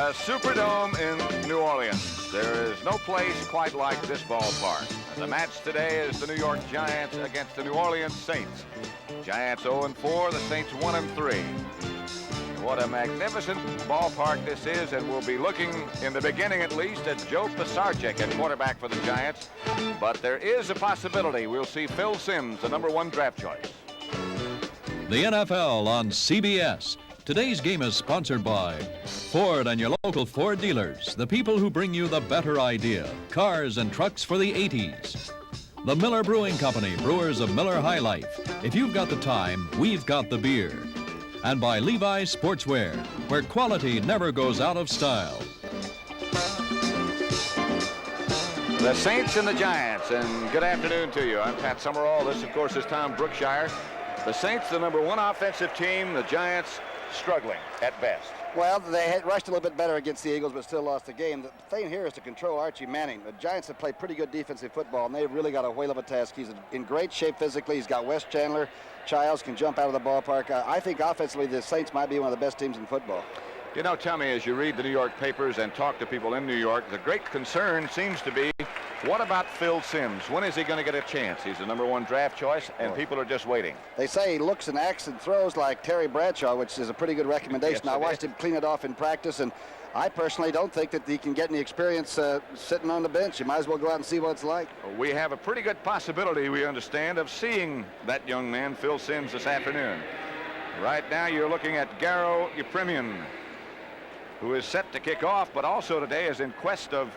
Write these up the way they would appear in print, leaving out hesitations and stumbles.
The Superdome in New Orleans. There is no place quite like this ballpark. And the match today is the New York Giants against the New Orleans Saints. Giants 0-4, the Saints 1-3. What a magnificent ballpark this is, and we'll be looking, in the beginning at least, at Joe Pisarcik at quarterback for the Giants. But there is a possibility we'll see Phil Simms, the #1 draft choice. The NFL on CBS. Today's game is sponsored by Ford and your local Ford dealers, the people who bring you the better idea, cars and trucks for the 80s. The Miller Brewing Company, brewers of Miller High Life. If you've got the time, we've got the beer. And by Levi's Sportswear, where quality never goes out of style. The Saints and the Giants, and good afternoon to you. I'm Pat Summerall. This, of course, is Tom Brookshire. The Saints, the #1 offensive team. The Giants struggling at best. Well, they had rushed a little bit better against the Eagles, but still lost the game. The thing here is to control Archie Manning. The Giants have played pretty good defensive football, and they've really got a whale of a task. He's in great shape physically. He's got Wes Chandler. Childs can jump out of the ballpark. I think offensively, the Saints might be one of the best teams in football. You know, Tommy, as you read the New York papers and talk to people in New York, the great concern seems to be, what about Phil Simms? When is he going to get a chance? He's the #1 draft choice, and people are just waiting. They say he looks and acts and throws like Terry Bradshaw, which is a pretty good recommendation. Yes, I watched him clean it off in practice, and I personally don't think that he can get any experience sitting on the bench. You might as well go out and see what it's like. We have a pretty good possibility, we understand, of seeing that young man, Phil Simms, this afternoon. Right now, you're looking at Garo Yepremian, who is set to kick off, but also today is in quest of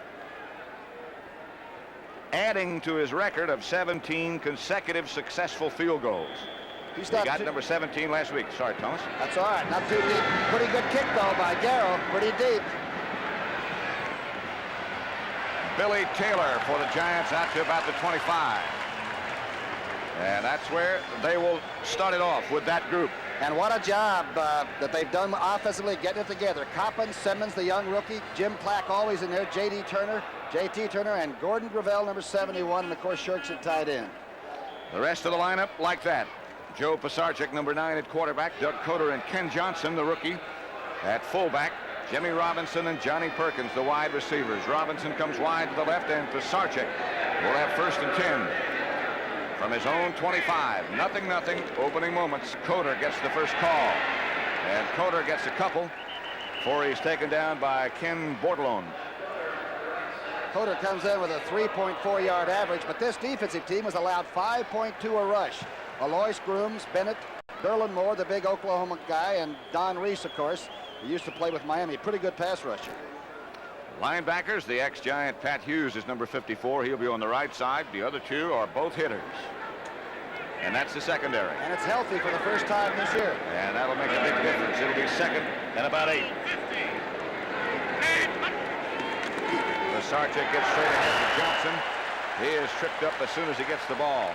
adding to his record of 17 consecutive successful field goals. He got number 17 last week. Sorry, Thomas. That's all right. Not too deep. Pretty good kick, though, by Garo. Pretty deep. Billy Taylor for the Giants out to about the 25. And that's where they will start it off with that group. And what a job that they've done offensively getting it together. Coppin, Simmons, the young rookie, Jim Plack always in there, JT Turner, and Gordon Gravel, number 71, and of course Shirks at tight end. The rest of the lineup like that. Joe Pisarcik, number 9 at quarterback, Doug Coder and Ken Johnson, the rookie, at fullback, Jimmy Robinson and Johnny Perkins, the wide receivers. Robinson comes wide to the left, and Pisarcik will have 1st and 10. From his own 25, 0-0, opening moments. Coder gets the first call, and Coder gets a couple before he's taken down by Ken Bordelon. Coder comes in with a 3.4-yard average, but this defensive team has allowed 5.2 a rush. Alois Grooms, Bennett, Derlin Moore, the big Oklahoma guy, and Don Reese, of course. He used to play with Miami. Pretty good pass rusher. Linebackers, the ex-Giant Pat Hughes is number 54. He'll be on the right side. The other two are both hitters. And that's the secondary. And it's healthy for the first time this year. And that'll make a big difference. It'll be 2nd and about 8. Pisarcik gets straight ahead to Johnson. He is tripped up as soon as he gets the ball.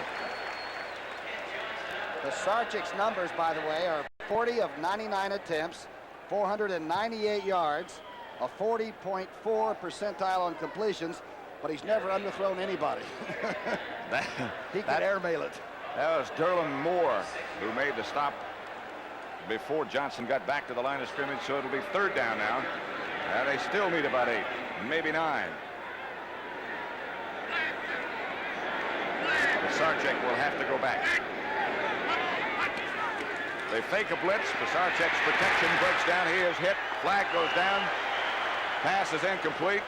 Pisarcik's numbers, by the way, are 40 of 99 attempts, 498 yards, a 40.4 percentile on completions, but he's never underthrown anybody. He can airmail it. That was Derlin Moore who made the stop before Johnson got back to the line of scrimmage, so it'll be 3rd down now. And they still need about 8, maybe 9. Pisarcik will have to go back. They fake a blitz. Pisarcik's protection breaks down. He is hit. Flag goes down. Pass is incomplete.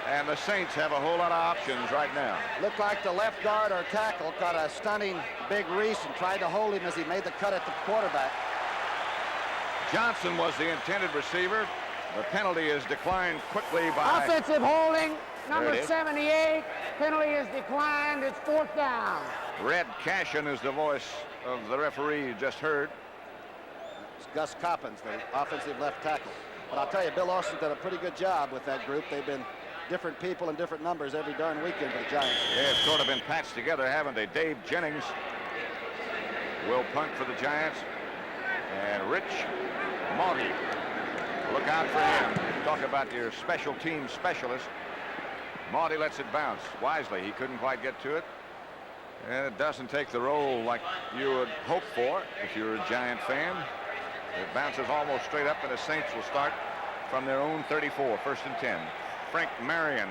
And the Saints have a whole lot of options right now. Looked like the left guard or tackle got a stunning big Reese and tried to hold him as he made the cut at the quarterback. Johnson was the intended receiver. The penalty is declined quickly by... Offensive holding, number 78. Penalty is declined. It's 4th down. Red Cashin is the voice of the referee you just heard. It's Gus Coppins, the offensive left tackle. But I'll tell you, Bill Austin did a pretty good job with that group. They've been different people and different numbers every darn weekend for the Giants. They've sort of been patched together, haven't they? Dave Jennings will punt for the Giants. And Rich Maughy, look out for him. Talk about your special team specialist. Maughy lets it bounce wisely. He couldn't quite get to it. And it doesn't take the roll like you would hope for if you're a Giant fan. It bounces almost straight up, and the Saints will start from their own 34, 1st and 10. Frank Marion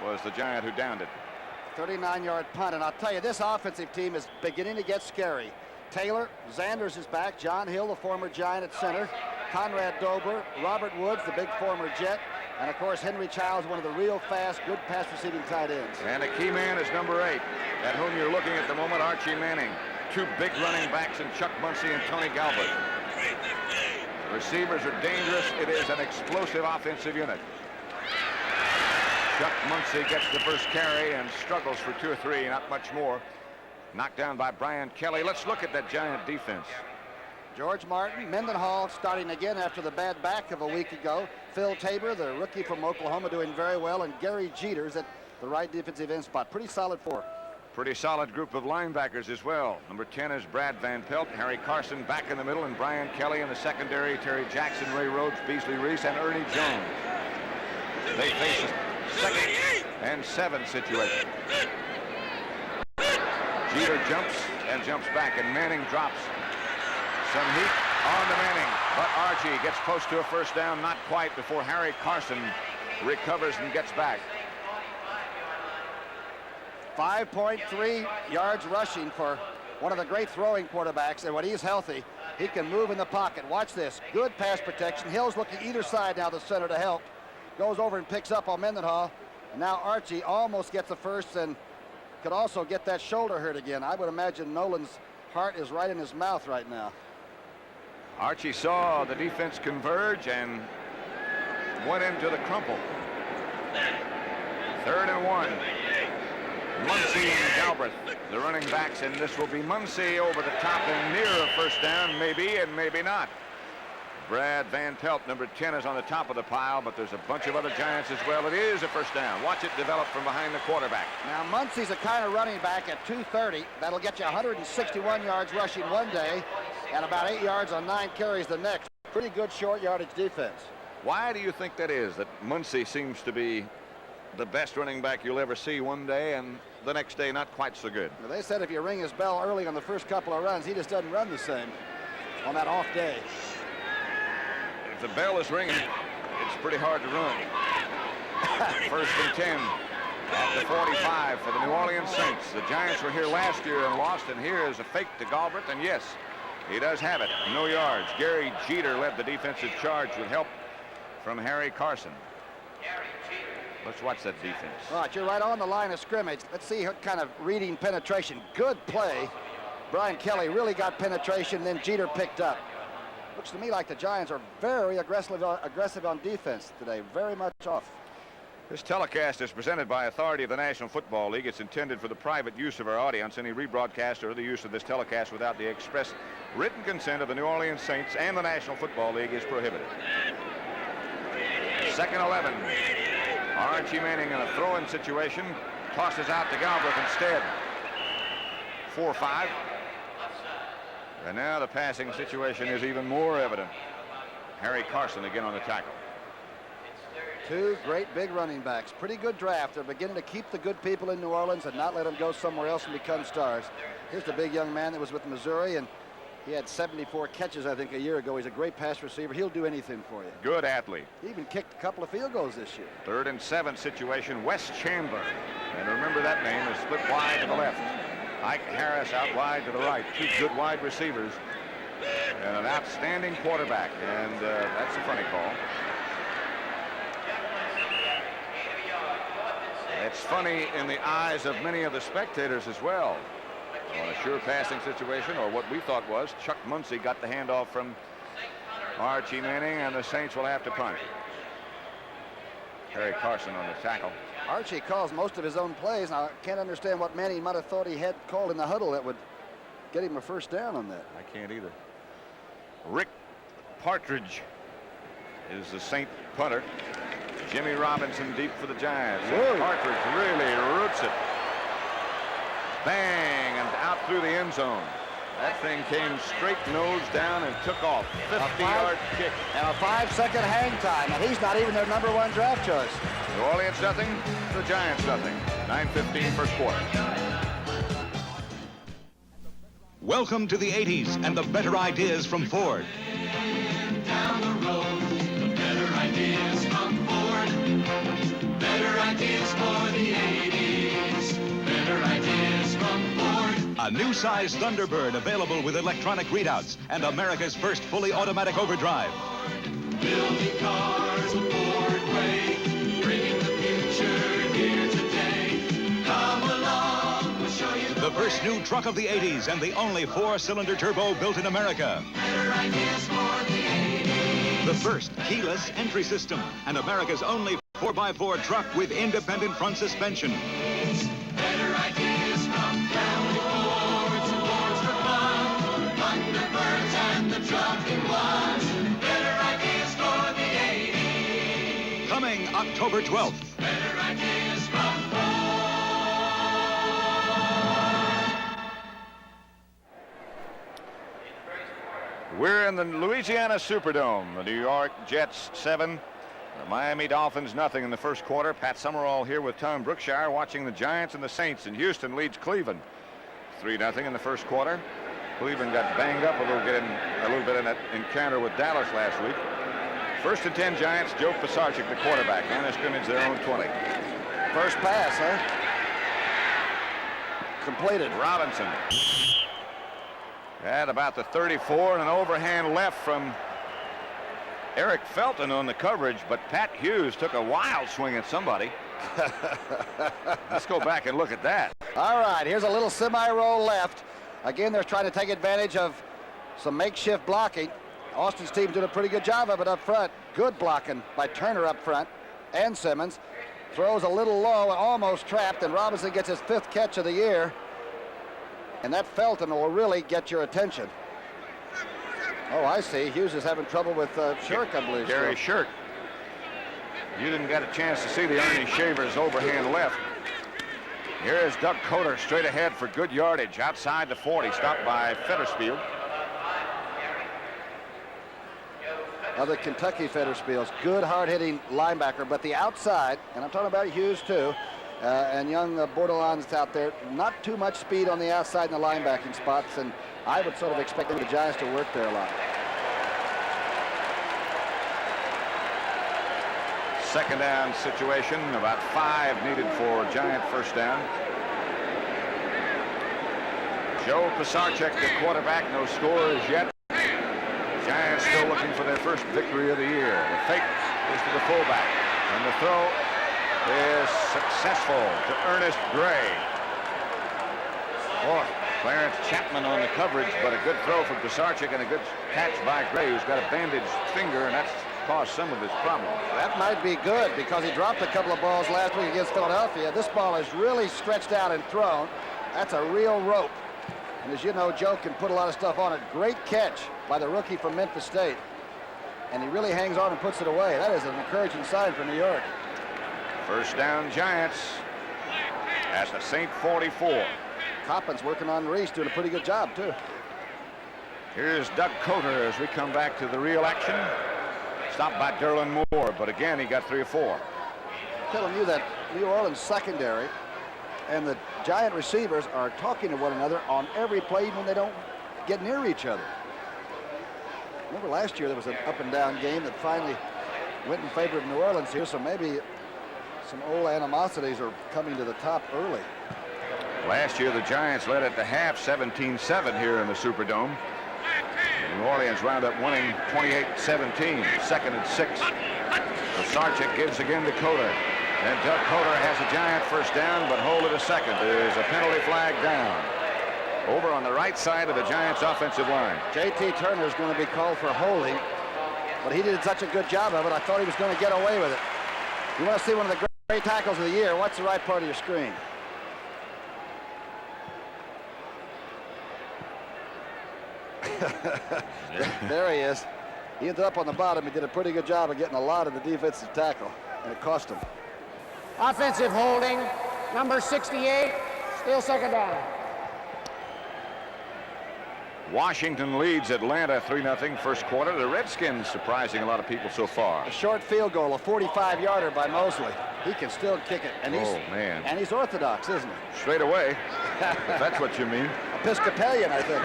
was the Giant who downed it. 39-yard punt, and I'll tell you, this offensive team is beginning to get scary. Taylor, Zanders is back, John Hill, the former Giant at center, Conrad Dobler, Robert Woods, the big former Jet, and of course Henry Childs, one of the real fast, good pass receiving tight ends. And a key man is number 8, at whom you're looking at the moment, Archie Manning. 2 big running backs in Chuck Muncie and Tony Galbert. Receivers are dangerous. It is an explosive offensive unit. Chuck Muncie gets the first carry and struggles for 2 or 3, not much more. Knocked down by Brian Kelly. Let's look at that Giant defense. George Martin, Mendenhall starting again after the bad back of a week ago. Phil Tabor, the rookie from Oklahoma, doing very well, and Gary Jeters at the right defensive end spot. Pretty solid 4. Pretty solid group of linebackers as well. Number 10 is Brad Van Pelt, Harry Carson back in the middle, and Brian Kelly in the secondary, Terry Jackson, Ray Rhodes, Beasley Reese, and Ernie Jones. They face a 2nd and 7 situation. Jeter jumps and jumps back, and Manning drops some heat on to Manning, but Archie gets close to a first down, not quite, before Harry Carson recovers and gets back. 5.3 yards rushing for one of the great throwing quarterbacks, and when he's healthy, he can move in the pocket. Watch this. Good pass protection. Hill's looking either side now, the center to help. Goes over and picks up on Mendenhall. And now Archie almost gets the first and could also get that shoulder hurt again. I would imagine Nolan's heart is right in his mouth right now. Archie saw the defense converge and went into the crumple. 3rd and 1. Muncie and Galbraith, the running backs, and this will be Muncie over the top and near a first down, maybe and maybe not. Brad Van Pelt, number 10, is on the top of the pile, but there's a bunch of other Giants as well. It is a first down. Watch it develop from behind the quarterback. Now Muncie's a kind of running back at 230. That'll get you 161 yards rushing one day and about 8 yards on 9 carries the next. Pretty good short yardage defense. Why do you think that is, that Muncie seems to be the best running back you'll ever see one day, and the next day not quite so good? Well, they said if you ring his bell early on the first couple of runs, he just doesn't run the same on that off day. If the bell is ringing, it's pretty hard to run. 1st and 10 at the 45 for the New Orleans Saints. The Giants were here last year and lost, and here is a fake to Galbraith, and yes, he does have it. No yards. Gary Jeter led the defensive charge with help from Harry Carson. Let's watch that defense. All right, you're right on the line of scrimmage. Let's see what kind of reading penetration. Good play. Brian Kelly really got penetration, then Jeter picked up. Looks to me like the Giants are very aggressive on defense today, very much off. This telecast is presented by authority of the National Football League. It's intended for the private use of our audience. Any rebroadcast or the use of this telecast without the express written consent of the New Orleans Saints and the National Football League is prohibited. 2nd 11. Archie Manning in a throw-in situation tosses out to Galbraith instead. 4-5. And now the passing situation is even more evident. Harry Carson again on the tackle. 2 great big running backs. Pretty good draft. They're beginning to keep the good people in New Orleans and not let them go somewhere else and become stars. Here's the big young man that was with Missouri, and he had 74 catches, I think, a year ago. He's a great pass receiver. He'll do anything for you. Good athlete. He even kicked a couple of field goals this year. 3rd and 7 situation, Wes Chandler. And remember that name is split wide to the left. Ike Harris out wide to the right. 2 good wide receivers and an outstanding quarterback. And that's a funny call. It's funny in the eyes of many of the spectators as well. On a sure passing situation, or what we thought was, Chuck Muncie got the handoff from Archie Manning, and the Saints will have to punt. Harry Carson on the tackle. Archie calls most of his own plays. Now, I can't understand what Manning might have thought he had called in the huddle that would get him a first down on that. I can't either. Rick Partridge is the Saint punter. Jimmy Robinson deep for the Giants. Partridge really roots it. Bang, and out through the end zone. That thing came straight nose down and took off. 50-yard kick. And a 5-second hang time, and he's not even their #1 draft choice. New Orleans nothing, the Giants nothing. 9:15 first quarter. Welcome to the 80s and the better ideas from Ford. Down the road, the better ideas. ideas from Ford. Better ideas for the 80s. Better ideas from Ford. A new size Thunderbird available with electronic readouts and America's first fully automatic overdrive. Building cars the Ford way. Bringing the future here today. Come along, we'll show you The first new truck of the 80s and the only 4-cylinder turbo built in America. better ideas for the 80s. The first keyless entry system and America's only 4x4 truck with independent front suspension. Better ideas from family Fords and Fords for fun. Thunderbirds and the truck it was. Better ideas for the 80s. Coming October 12th. Better ideas from Ford. We're in the Louisiana Superdome. The New York Jets 7, the Miami Dolphins nothing in the first quarter. Pat Summerall here with Tom Brookshire watching the Giants and the Saints. And Houston leads Cleveland 3-0 in the first quarter. Cleveland got banged up a little bit in that encounter with Dallas last week. First and 10 Giants. Joe Pisarcik, the quarterback. Line of scrimmage their own 20. First pass, huh? Completed. Robinson at about the 34, and an overhand left from Eric Felton on the coverage, but Pat Hughes took a wild swing at somebody. Let's go back and look at that. All right, here's a little semi-roll left. Again, they're trying to take advantage of some makeshift blocking. Austin's team did a pretty good job of it up front. Good blocking by Turner up front and Simmons. Throws a little low and almost trapped, and Robinson gets his 5th catch of the year. And that Felton will really get your attention. Oh, I see. Hughes is having trouble with Shirk, I believe. Gary Shirk. You didn't get a chance to see the Ernie Shavers overhand left. Here is Doug Coder straight ahead for good yardage outside the 40, stopped by Fetterspiel. Other Kentucky Fetterspiel's good hard-hitting linebacker, but the outside, and I'm talking about Hughes too, and young Bordelon's out there, not too much speed on the outside in the linebacking spots, and I would sort of expect the Giants to work there a lot. Second down situation, about 5 needed for Giant first down. Joe Pisarcik, the quarterback, no scores yet. Giants still looking for their first victory of the year. The fake is to the fullback, and the throw is successful to Ernest Gray. Boy, Clarence Chapman on the coverage, but a good throw from Pisarcik and a good catch by Gray, who's got a bandaged finger, and that's caused some of his problems. That might be good because he dropped a couple of balls last week against Philadelphia. This ball is really stretched out and thrown. That's a real rope. And as you know, Joe can put a lot of stuff on it. Great catch by the rookie from Memphis State. And he really hangs on and puts it away. That is an encouraging sign for New York. First down Giants at the St. 44. Coppin's working on Reese, doing a pretty good job, too. Here's Doug Coder as we come back to the real action. Stopped by Derlin Moore, but again, he got 3 or 4. I'm telling you that New Orleans secondary and the Giant receivers are talking to one another on every play when they don't get near each other. Remember last year there was an up and down game that finally went in favor of New Orleans here, so maybe some old animosities are coming to the top early. Last year, the Giants led at the half 17-7 here in the Superdome. New Orleans wound up winning 28-17, 2nd and 6. Pisarcik gives again to Coder. And Doug Coder has a Giant first down, but hold it a second. There's a penalty flag down over on the right side of the Giants' offensive line. J.T. Turner is going to be called for holding, but he did such a good job of it, I thought he was going to get away with it. You want to see one of the great tackles of the year, what's the right part of your screen? There he is. He ended up on the bottom. He did a pretty good job of getting a lot of the defensive tackle, and it cost him. Offensive holding, number 68, still second down. Washington leads Atlanta 3-0 first quarter. The Redskins surprising a lot of people so far. A short field goal, a 45-yarder by Mosley. He can still kick it. And man. And he's orthodox, isn't he? Straight away, if that's what you mean. Episcopalian, I think.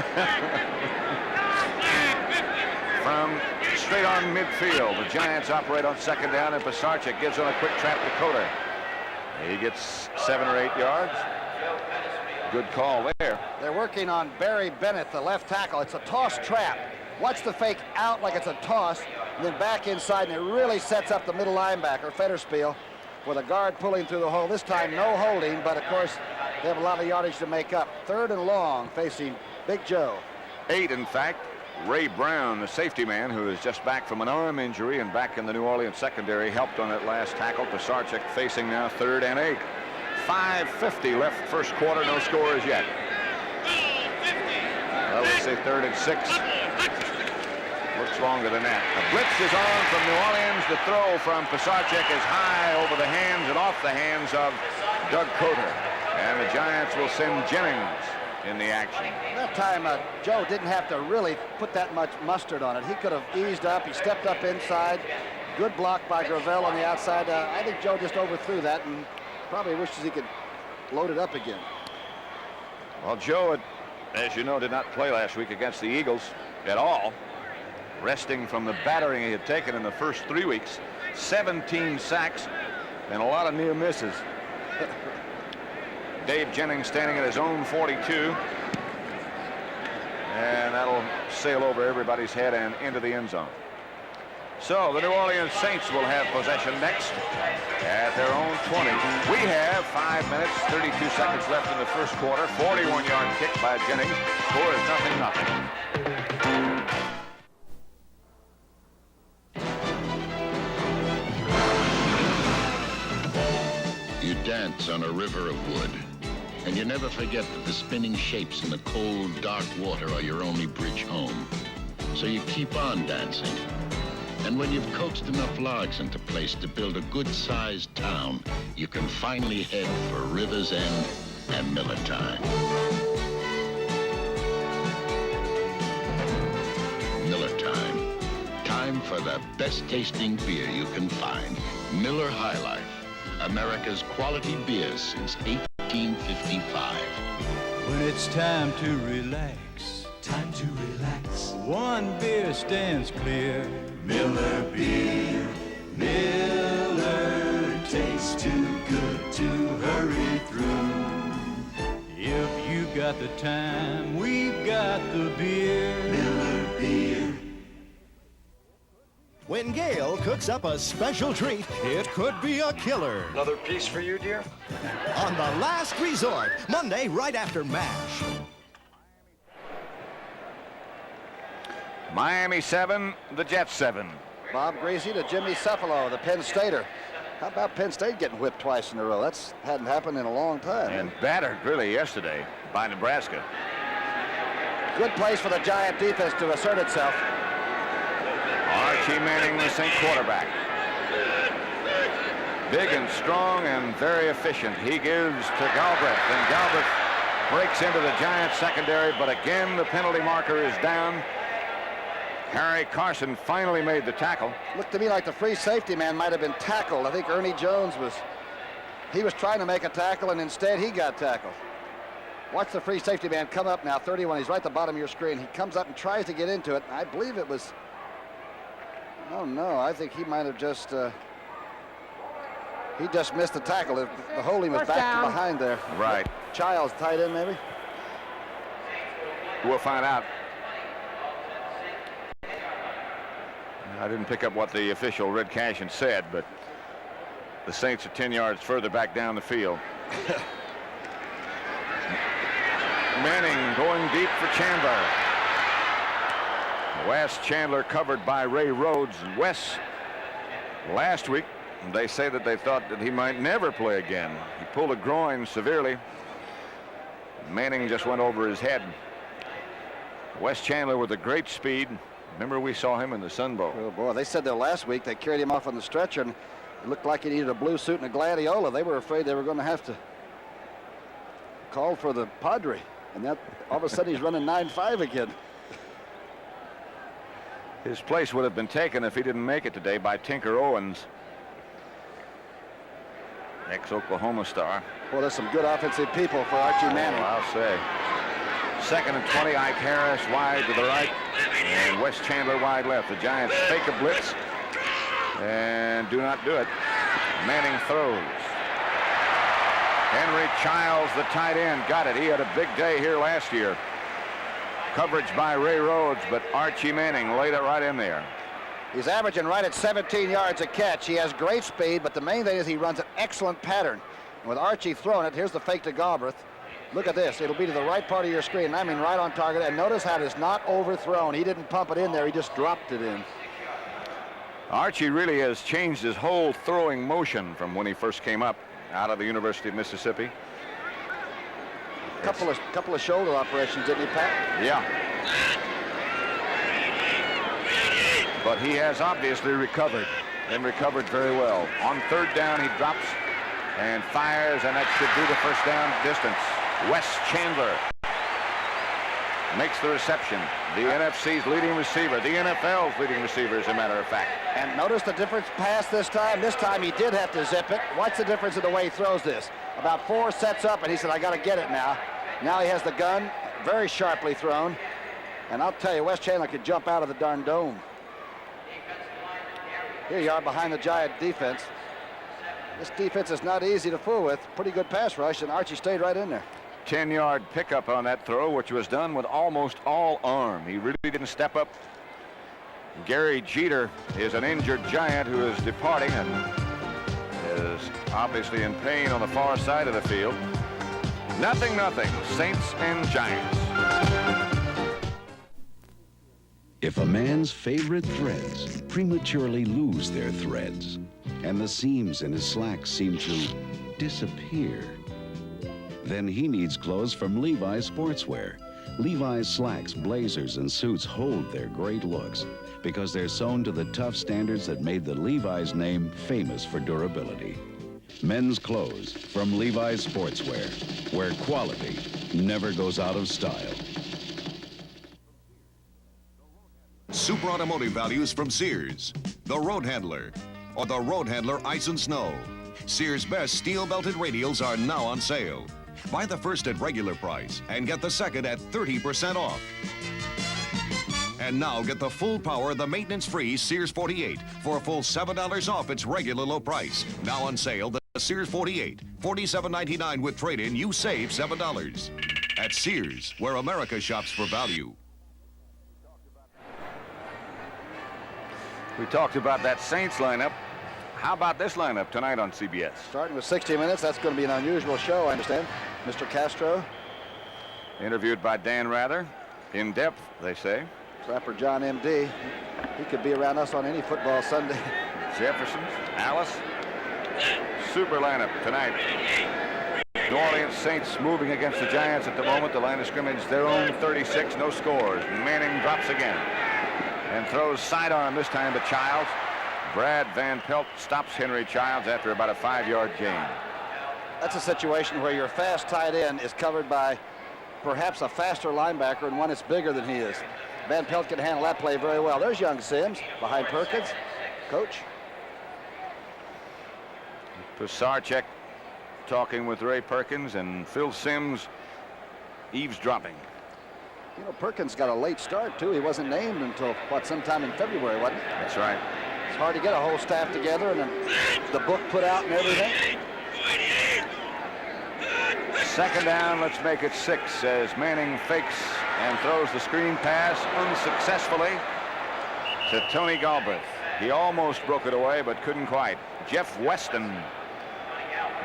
From straight on midfield. The Giants operate on second down, and Pisarcik gives on a quick trap to Coder. He gets 7 or 8 yards. Good call there. They're working on Barry Bennett, the left tackle. It's a toss trap. Watch the fake out like it's a toss, and then back inside, and it really sets up the middle linebacker, Federspiel, with a guard pulling through the hole. This time, no holding, but of course, they have a lot of yardage to make up. 3rd and long, facing Big Joe. 8, in fact. Ray Brown, the safety man, who is just back from an arm injury and back in the New Orleans secondary, helped on that last tackle. Pisarcik facing now 3rd and 8. 5:50 left first quarter, no scores yet. Well, let's say 3rd and 6. Looks longer than that. The blitz is on from New Orleans. The throw from Pisarcik is high over the hands and off the hands of Doug Coder. And the Giants will send Jennings in the action. That time, Joe didn't have to really put that much mustard on it. He could have eased up. He stepped up inside. Good block by Gravel on the outside. I think Joe just overthrew that and probably wishes he could load it up again. Well, Joe, as you know, did not play last week against the Eagles at all. Resting from the battering he had taken in the first 3 weeks. 17 sacks and a lot of near misses. Dave Jennings standing at his own 42. And that'll sail over everybody's head and into the end zone. So the New Orleans Saints will have possession next at their own 20. We have 5 minutes, 32 seconds left in the first quarter. 41-yard kick by Jennings. Score is 0-0. You dance on a river of wood, and you never forget that the spinning shapes in the cold, dark water are your only bridge home. So you keep on dancing. And when you've coaxed enough logs into place to build a good-sized town, you can finally head for River's End and Miller Time. Miller Time. Time for the best-tasting beer you can find. Miller High Life. America's quality beer since 1855. When it's time to relax, one beer stands clear. Miller beer, Miller tastes too good to hurry through. If you got the time, we've got the beer. Miller beer. When Gail cooks up a special treat, it could be a killer. Another piece for you, dear? On The Last Resort, Monday right after MASH. Miami 7, the Jets 7. Bob Greasy to Jimmy Cephalo, the Penn Stater. How about Penn State getting whipped twice in a row? That hadn't happened in a long time. And battered, really, yesterday by Nebraska. Good place for the Giant defense to assert itself. Archie Manning, the Saint quarterback. Big and strong and very efficient. He gives to Galbraith, and Galbraith breaks into the Giants secondary, but again the penalty marker is down. Harry Carson finally made the tackle. Looked to me like the free safety man might have been tackled. I think Ernie Jones he was trying to make a tackle, and instead he got tackled. Watch the free safety man come up now, 31. He's right at the bottom of your screen. He comes up and tries to get into it. I believe it was... Oh, no, I think he might have just... he just missed the tackle. The holding was back to behind there. Right. Childs tight end, maybe? We'll find out. I didn't pick up what the official Red Cashin said, but the Saints are 10 yards further back down the field. Manning going deep for Chandler. Wes Chandler covered by Ray Rhodes. Wes, last week, they say that they thought that he might never play again. He pulled a groin severely. Manning just went over his head. Wes Chandler with a great speed. Remember, we saw him in the Sun Bowl. Oh, boy, they said that last week. They carried him off on the stretcher, and it looked like he needed a blue suit and a gladiola. They were afraid they were going to have to call for the Padre. And that all of a sudden he's running 9.5 again. His place would have been taken if he didn't make it today by Tinker Owens, ex-Oklahoma star. Well, there's some good offensive people for Archie Manning. I'll say. 2nd and 20, Ike Harris wide to the right. And Wes Chandler wide left. The Giants fake a blitz and do not do it. Manning throws. Henry Childs, the tight end, got it. He had a big day here last year. Coverage by Ray Rhodes, but Archie Manning laid it right in there. He's averaging right at 17 yards a catch. He has great speed, but the main thing is he runs an excellent pattern. And with Archie throwing it, here's the fake to Galbraith. Look at this. It'll be to the right part of your screen. I mean, right on target. And notice how it's not overthrown. He didn't pump it in there. He just dropped it in. Archie really has changed his whole throwing motion from when he first came up out of the University of Mississippi. Couple of shoulder operations, didn't he, Pat? Yeah. But he has obviously recovered, and recovered very well. On third down, he drops and fires, and that should be the first down distance. Wes Chandler makes the reception. The NFC's leading receiver, the NFL's leading receiver, as a matter of fact. And notice the difference pass this time. This time he did have to zip it. What's the difference in the way he throws this? About 4 sets up, and he said, I got to get it now. Now he has the gun, very sharply thrown. And I'll tell you, Wes Chandler could jump out of the darn dome. Here you are behind the Giant defense. This defense is not easy to fool with. Pretty good pass rush, and Archie stayed right in there. 10-yard pickup on that throw, which was done with almost all arm. He really didn't step up. Gary Jeter is an injured Giant who is departing and is obviously in pain on the far side of the field. 0-0, Saints and Giants. If a man's favorite threads prematurely lose their threads, and the seams in his slacks seem to disappear, then he needs clothes from Levi's Sportswear. Levi's slacks, blazers, and suits hold their great looks because they're sewn to the tough standards that made the Levi's name famous for durability. Men's clothes from Levi's Sportswear, where quality never goes out of style. Super automotive values from Sears. The Road Handler, or the Road Handler Ice and Snow. Sears' best steel-belted radials are now on sale. Buy the first at regular price and get the second at 30% off. And now get the full power of the maintenance-free Sears 48 for a full $7 off its regular low price. Now on sale, the Sears 48, $47.99 with trade-in, you save $7. At Sears, where America shops for value. We talked about that Saints lineup. How about this lineup tonight on CBS? Starting with 60 Minutes, that's going to be an unusual show, I understand. Mr. Castro. Interviewed by Dan Rather. In depth, they say. Trapper John M.D. He could be around us on any football Sunday. Jefferson, Alice. Super lineup tonight. New Orleans Saints moving against the Giants at the moment. The line of scrimmage, their own 36, no scores. Manning drops again and throws sidearm this time to Childs. Brad Van Pelt stops Henry Childs after about a 5-yard gain. That's a situation where your fast tight end is covered by perhaps a faster linebacker and one that's bigger than he is. Van Pelt can handle that play very well. There's young Sims behind Perkins. Coach. Pisarcek talking with Ray Perkins and Phil Sims eavesdropping. You know, Perkins got a late start, too. He wasn't named until, sometime in February, wasn't he? That's right. It's hard to get a whole staff together and then the book put out and everything. Second down, let's make it 6 as Manning fakes and throws the screen pass unsuccessfully to Tony Galbraith. He almost broke it away, but couldn't quite. Jeff Weston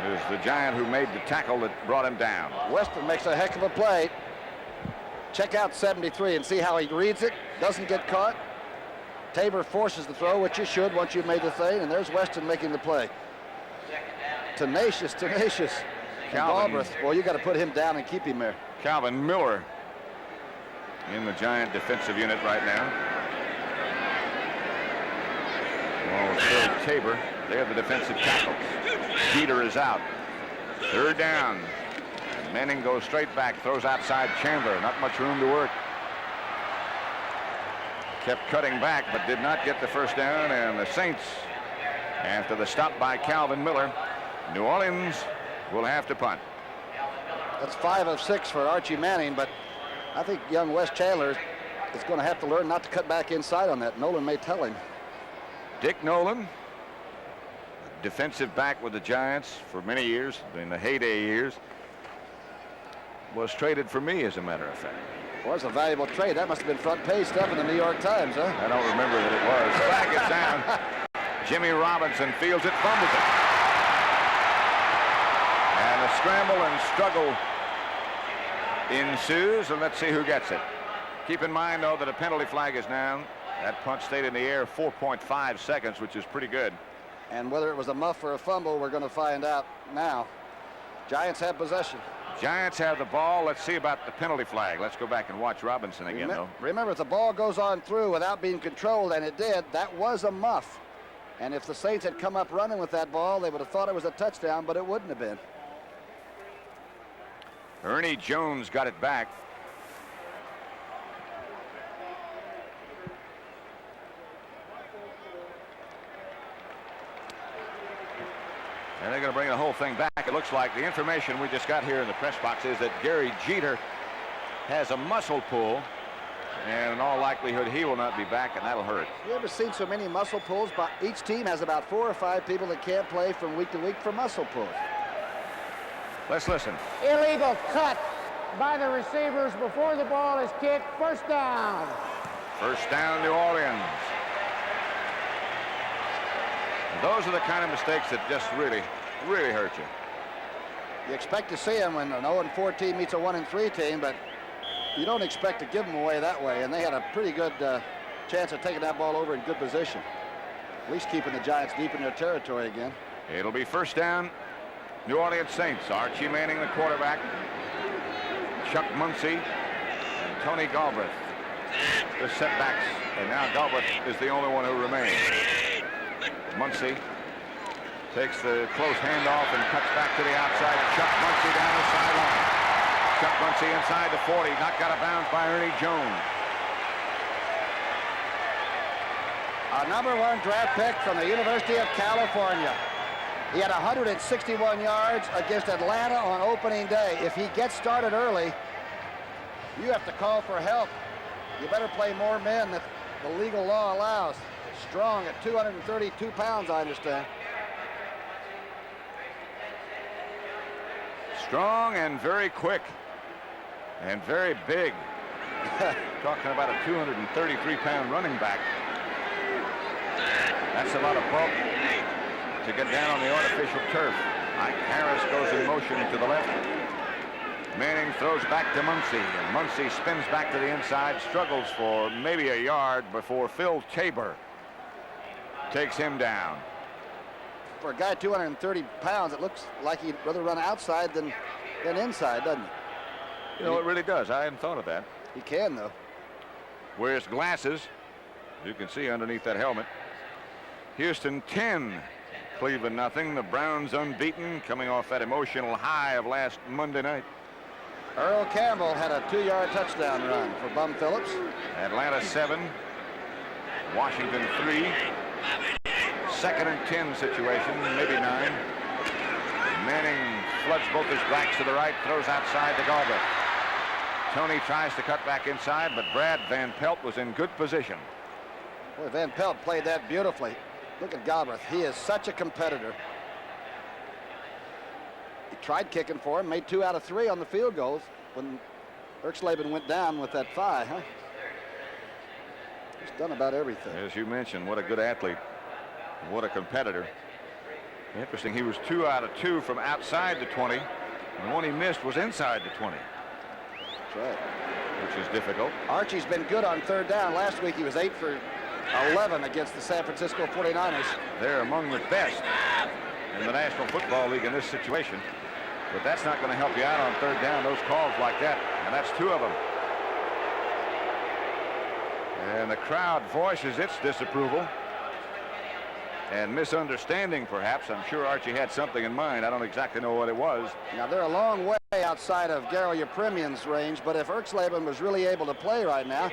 is the Giant who made the tackle that brought him down. Weston makes a heck of a play. Check out 73 and see how he reads it. Doesn't get caught. Tabor forces the throw, which you should once you've made the thing, and there's Weston making the play. Tenacious. Galbraith, well, you got to put him down and keep him there. Calvin Miller in the Giant defensive unit right now. Well, Phil Tabor, they're the defensive tackles. Jeter is out. Third down. Manning goes straight back, throws outside Chandler. Not much room to work. Kept cutting back, but did not get the first down. And the Saints, after the stop by Calvin Miller, New Orleans will have to punt. That's 5 of 6 for Archie Manning, but I think young Wes Chandler is going to have to learn not to cut back inside on that. Nolan may tell him. Dick Nolan, defensive back with the Giants for many years, in the heyday years, was traded for me, as a matter of fact. Was a valuable trade. That must have been front page stuff in the New York Times, huh? I don't remember that it was. Flag is down. Jimmy Robinson fields it, fumbles it. And a scramble and struggle ensues, and let's see who gets it. Keep in mind, though, that a penalty flag is down. That punt stayed in the air 4.5 seconds, which is pretty good. And whether it was a muff or a fumble, we're going to find out now. Giants have possession. Giants have the ball. Let's see about the penalty flag. Let's go back and watch Robinson again, though. Remember, if the ball goes on through without being controlled, and it did, that was a muff. And if the Saints had come up running with that ball, they would have thought it was a touchdown, but it wouldn't have been. Ernie Jones got it back. And they're going to bring the whole thing back. It looks like the information we just got here in the press box is that Gary Jeter has a muscle pull, and in all likelihood he will not be back, and that'll hurt. You ever seen so many muscle pulls? But each team has about 4 or 5 people that can't play from week to week for muscle pulls. Let's listen. Illegal cut by the receivers before the ball is kicked. First down. First down, New Orleans. Those are the kind of mistakes that just really hurt you. You expect to see them when an 0-4 team meets a 1-3 team, but you don't expect to give them away that way. And they had a pretty good chance of taking that ball over in good position. At least keeping the Giants deep in their territory again. It'll be first down, New Orleans Saints. Archie Manning, the quarterback. Chuck Muncie and Tony Galbraith. The setbacks, and now Galbraith is the only one who remains. Muncie takes the close handoff and cuts back to the outside. Chuck Muncie down the sideline. Chuck Muncie inside the 40, knocked out of bounds by Ernie Jones. A #1 draft pick from the University of California. He had 161 yards against Atlanta on opening day. If he gets started early, you have to call for help. You better play more men than the legal law allows. Strong at 232 pounds, I understand. Strong and very quick and very big. Talking about a 233-pound running back. That's a lot of bulk to get down on the artificial turf. Ike Harris goes in motion to the left. Manning throws back to Muncie, and Muncie spins back to the inside, struggles for maybe a yard before Phil Tabor takes him down. For a guy 230 pounds, it looks like he'd rather run outside than inside, doesn't it? You know, it really does. I hadn't thought of that. He can, though. Wears glasses. You can see underneath that helmet. Houston 10, Cleveland nothing. The Browns unbeaten, coming off that emotional high of last Monday night. Earl Campbell had a 2-yard touchdown run for Bum Phillips. Atlanta 7, Washington 3. 2nd and 10 situation, maybe 9. Manning floods both his backs to the right, throws outside to Galbraith. Tony tries to cut back inside, but Brad Van Pelt was in good position. Boy, Van Pelt played that beautifully. Look at Galbraith. He is such a competitor. He tried kicking for him, made 2 out of 3 on the field goals when Erxleben went down with that thigh, huh? He's done about everything. As you mentioned, what a good athlete. What a competitor. Interesting, he was 2 out of 2 from outside the 20. And the one he missed was inside the 20. That's right. Which is difficult. Archie's been good on 3rd down. Last week he was 8 for 11 against the San Francisco 49ers. They're among the best in the National Football League in this situation. But that's not going to help you out on 3rd down, those calls like that. And that's 2 of them. And the crowd voices its disapproval and misunderstanding, perhaps. I'm sure Archie had something in mind. I don't exactly know what it was. Now, they're a long way outside of Garo Yepremian's range, but if Erxleben was really able to play right now,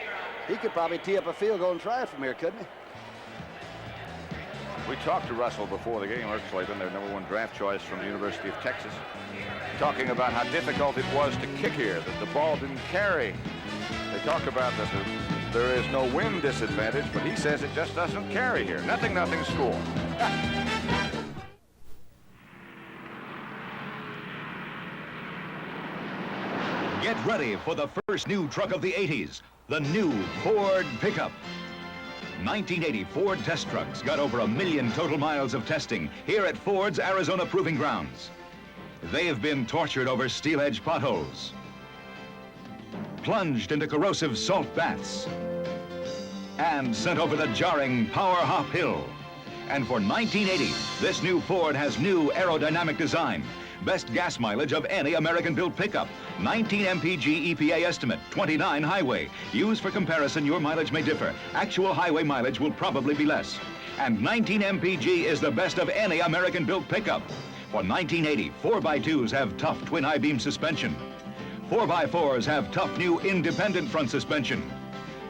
he could probably tee up a field goal and try it from here, couldn't he? We talked to Russell before the game, Erxleben, their #1 draft choice from the University of Texas, talking about how difficult it was to kick here, that the ball didn't carry. They talk about that the there is no wind disadvantage, but he says it just doesn't carry here. 0-0 score. Get ready for the first new truck of the 80s, the new Ford pickup. 1980 Ford test trucks got over 1 million total miles of testing here at Ford's Arizona Proving Grounds. They have been tortured over steel-edge potholes, plunged into corrosive salt baths, and sent over the jarring Power Hop Hill. And for 1980, this new Ford has new aerodynamic design. Best gas mileage of any American-built pickup. 19 mpg EPA estimate, 29 highway. Used for comparison, your mileage may differ. Actual highway mileage will probably be less. And 19 mpg is the best of any American-built pickup. For 1980, 4x2s have tough twin I-beam suspension. 4x4s have tough new independent front suspension.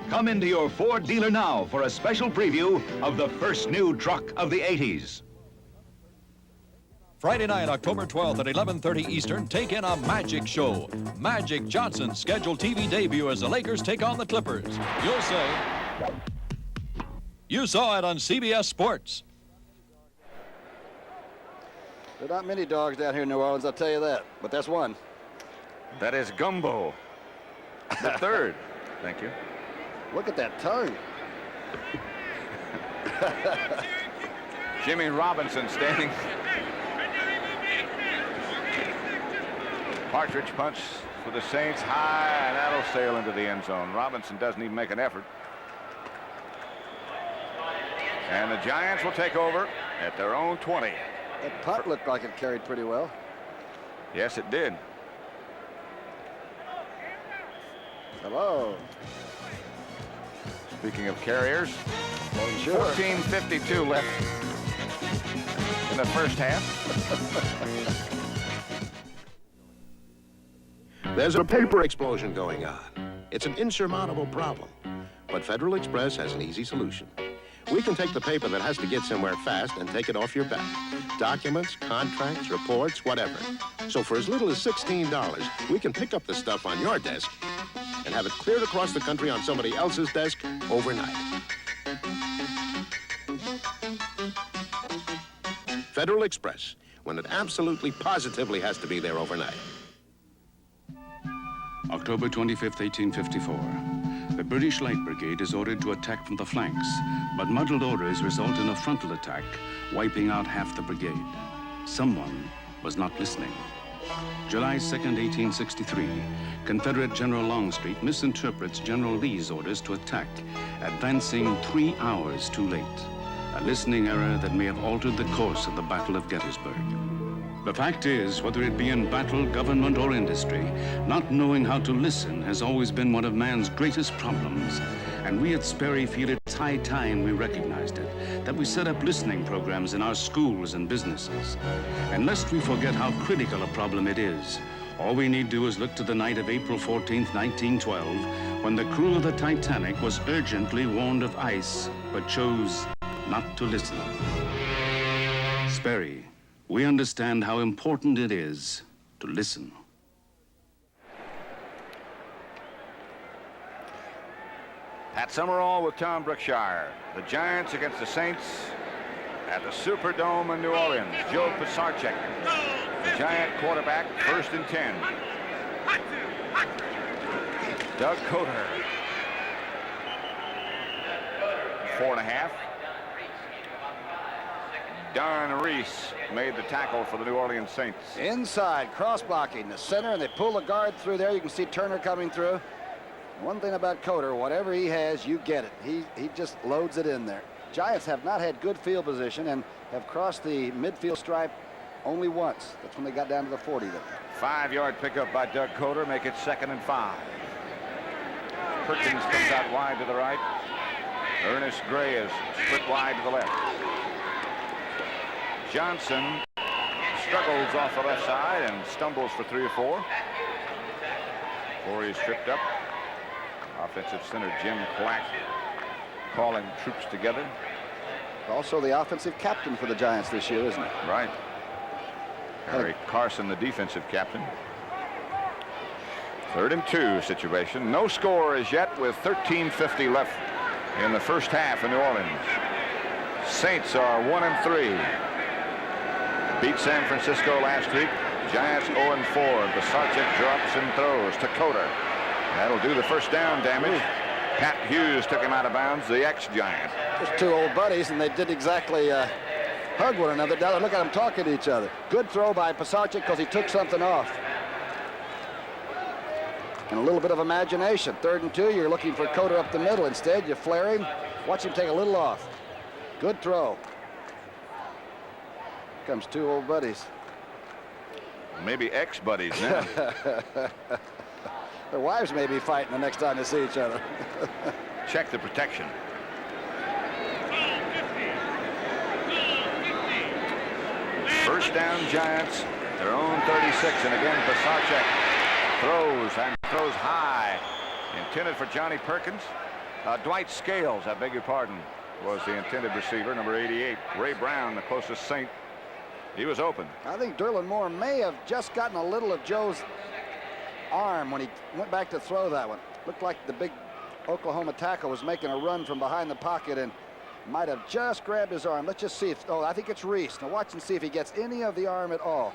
Come into your Ford dealer now for a special preview of the first new truck of the 80s. Friday night, October 12th at 11:30 Eastern, take in a magic show. Magic Johnson's scheduled TV debut as the Lakers take on the Clippers. You'll say, you saw it on CBS Sports. There are not many dogs down here in New Orleans, I'll tell you that, but that's one. That is Gumbo, the third. Thank you. Look at that tongue. Jimmy Robinson standing. Partridge punch for the Saints high, and that'll sail into the end zone. Robinson doesn't even make an effort. And the Giants will take over at their own 20. That punt looked like it carried pretty well. Yes, it did. Hello. Speaking of carriers, Sure. 14:52 left in the first half. There's a paper explosion going on. It's an insurmountable problem, but Federal Express has an easy solution. We can take the paper that has to get somewhere fast and take it off your back. Documents, contracts, reports, whatever. So for as little as $16, we can pick up the stuff on your desk and have it cleared across the country on somebody else's desk overnight. Federal Express, when it absolutely positively has to be there overnight. October 25th, 1854. The British Light Brigade is ordered to attack from the flanks, but muddled orders result in a frontal attack, wiping out half the brigade. Someone was not listening. July 2nd, 1863, Confederate General Longstreet misinterprets General Lee's orders to attack, advancing 3 hours too late. A listening error that may have altered the course of the Battle of Gettysburg. The fact is, whether it be in battle, government, or industry, not knowing how to listen has always been one of man's greatest problems. And we at Sperry feel it's high time we recognized it, that we set up listening programs in our schools and businesses. And lest we forget how critical a problem it is, all we need do is look to the night of April 14th, 1912, when the crew of the Titanic was urgently warned of ice, but chose not to listen. Sperry, we understand how important it is to listen. Pat Summerall with Tom Brookshire. The Giants against the Saints at the Superdome in New Orleans. Joe Pisarcik, the Giant quarterback, 1st and 10. Doug Coder, 4.5. Don Reese made the tackle for the New Orleans Saints. Inside, cross blocking the center, and they pull the guard through there. You can see Turner coming through. One thing about Coder, whatever he has, you get it. He just loads it in there. Giants have not had good field position and have crossed the midfield stripe only once. That's when they got down to the 40 then. 5-yard pickup by Doug Coder, make it 2nd and 5. Perkins comes out wide to the right. Ernest Gray is split wide to the left. Johnson struggles off the left side and stumbles for 3 or 4. Before he's tripped up. Offensive center Jim Quack calling troops together. Also the offensive captain for the Giants this year, isn't it? Right. Harry Carson, the defensive captain. 3rd and 2 situation. No score as yet with 13:50 left in the first half in New Orleans. Saints are 1-3. Beat San Francisco last week. Giants 0-4. Pisarcik drops and throws to Coder. That'll do the first down damage. Pat Hughes took him out of bounds, the ex-Giant. Just two old buddies, and they did exactly hug one another. Down, look at them talking to each other. Good throw by Pisarcik because he took something off. And a little bit of imagination. 3rd and 2, you're looking for Coder up the middle. Instead, you flare him. Watch him take a little off. Good throw. Comes two old buddies. Maybe ex-buddies now. Their wives may be fighting the next time they see each other. Check the protection. First down, Giants. Their own 36, and again Pisarcik throws high. Intended for Johnny Perkins. Dwight Scales, I beg your pardon, was the intended receiver, number 88. Ray Brown, the closest Saint. He was open. I think Derlin Moore may have just gotten a little of Joe's arm when he went back to throw that one. Looked like the big Oklahoma tackle was making a run from behind the pocket and might have just grabbed his arm. Let's just see if, I think it's Reese. Now watch and see if he gets any of the arm at all.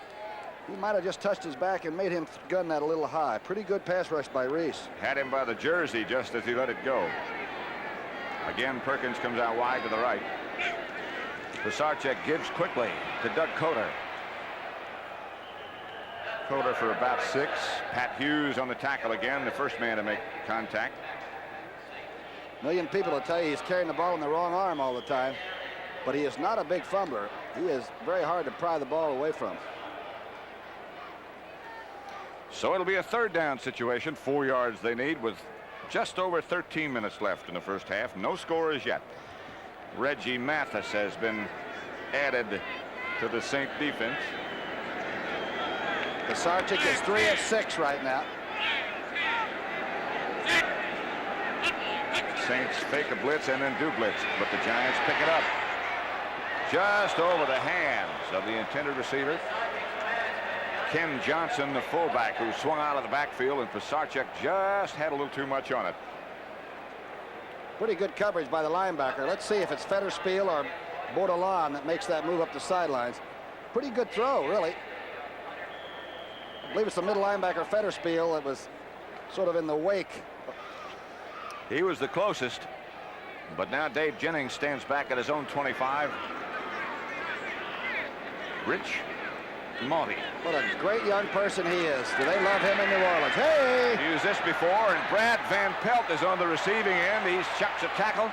He might have just touched his back and made him gun that a little high. Pretty good pass rush by Reese. Had him by the jersey just as he let it go. Again, Perkins comes out wide to the right. Pisarcik gives quickly to Doug Coder. Coder for about 6. Pat Hughes on the tackle again, the first man to make contact. A million people will tell you he's carrying the ball in the wrong arm all the time, but he is not a big fumbler. He is very hard to pry the ball away from. So it'll be a 3rd down situation. 4 yards they need with just over 13 minutes left in the first half. No score as yet. Reggie Mathis has been added to the Saint defense. Pisarcik is 3 of 6 right now. Saints fake a blitz and then do blitz, but the Giants pick it up. Just over the hands of the intended receiver. Ken Johnson, the fullback, who swung out of the backfield, and Pisarcik just had a little too much on it. Pretty good coverage by the linebacker. Let's see if it's Federspiel or Bordelon that makes that move up the sidelines. Pretty good throw, really. I believe it's the middle linebacker, Federspiel, that was sort of in the wake. He was the closest, but now Dave Jennings stands back at his own 25. Rich Monty. What a great young person he is. Do they love him in New Orleans? Hey! Used this before, and Brad Van Pelt is on the receiving end. He chucks a tackle.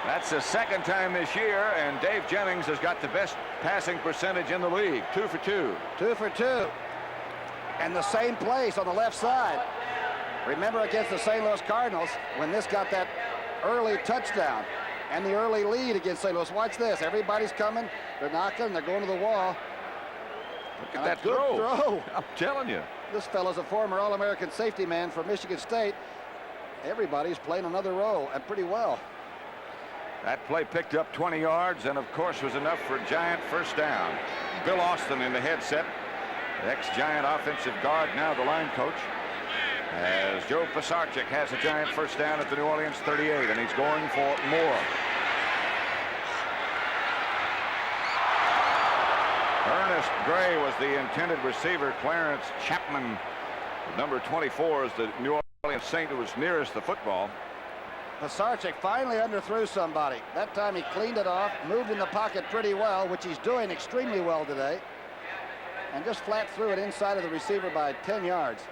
That's the 2nd time this year, and Dave Jennings has got the best passing percentage in the league. 2 for 2. 2 for 2. And the same place on the left side. Remember against the St. Louis Cardinals when this got that early touchdown and the early lead against St. Louis. Watch this. Everybody's coming. They're knocking. They're going to the wall. Look at that throw. I'm telling you. This fellow's a former All-American safety man for Michigan State. Everybody's playing another role, and pretty well. That play picked up 20 yards and, of course, was enough for a Giant first down. Bill Austin in the headset. Ex-Giant offensive guard, now the line coach. As Joe Pisarcik has a Giant first down at the New Orleans 38, and he's going for more. Ernest Gray was the intended receiver. Clarence Chapman, number 24, is the New Orleans Saint who was nearest the football. Pisarcik finally underthrew somebody. That time he cleaned it off, moved in the pocket pretty well, which he's doing extremely well today, and just flat threw it inside of the receiver by 10 yards.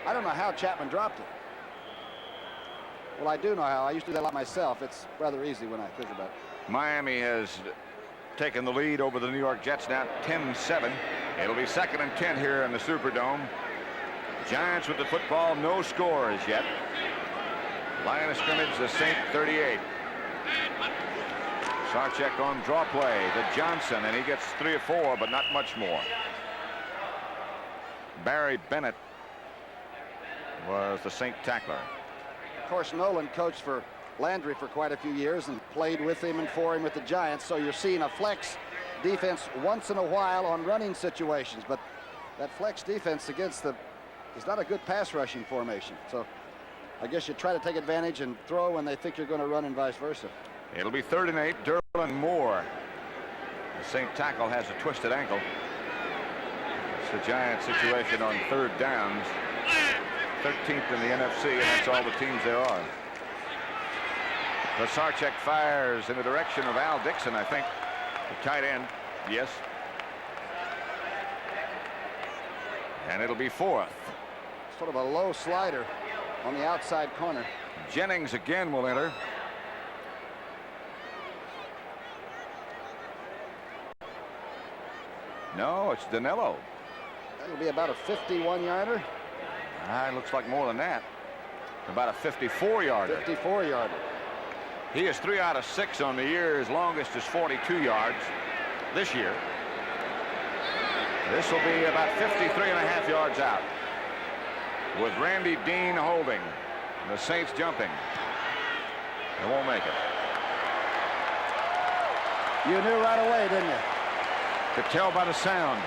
I don't know how Chapman dropped it. Well, I do know how. I used to do that a lot myself. It's rather easy when I think about it. Miami has taken the lead over the New York Jets now 10-7. It'll be 2nd and 10 here in the Superdome. Giants with the football, no score as yet. Line of scrimmage, the Saint 38. Sarchek on draw play to Johnson, and he gets 3 or 4, but not much more. Barry Bennett was the Saint tackler. Of course, Nolan coached for Landry for quite a few years and played with him and for him with the Giants, so you're seeing a flex defense once in a while on running situations, but that flex defense against the He's not a good pass rushing formation. So I guess you try to take advantage and throw when they think you're going to run and vice versa. It'll be 3rd and 8. Derlin Moore. The Saint tackle has a twisted ankle. It's the Giant situation on 3rd downs. 13th in the NFC, and that's all the teams there are. Pisarcik fires in the direction of Al Dixon, I think. The tight end, yes. And it'll be 4th. Sort of a low slider on the outside corner. Jennings again will enter. No, it's Danilo. That'll be about a 51-yarder. It looks like more than that. About a 54-yarder. 54-yarder. He is 3 out of 6 on the year. His longest is 42 yards this year. This will be about 53.5 yards out. With Randy Dean holding. The Saints jumping. They won't make it. You knew right away, didn't you? Could tell by the sound.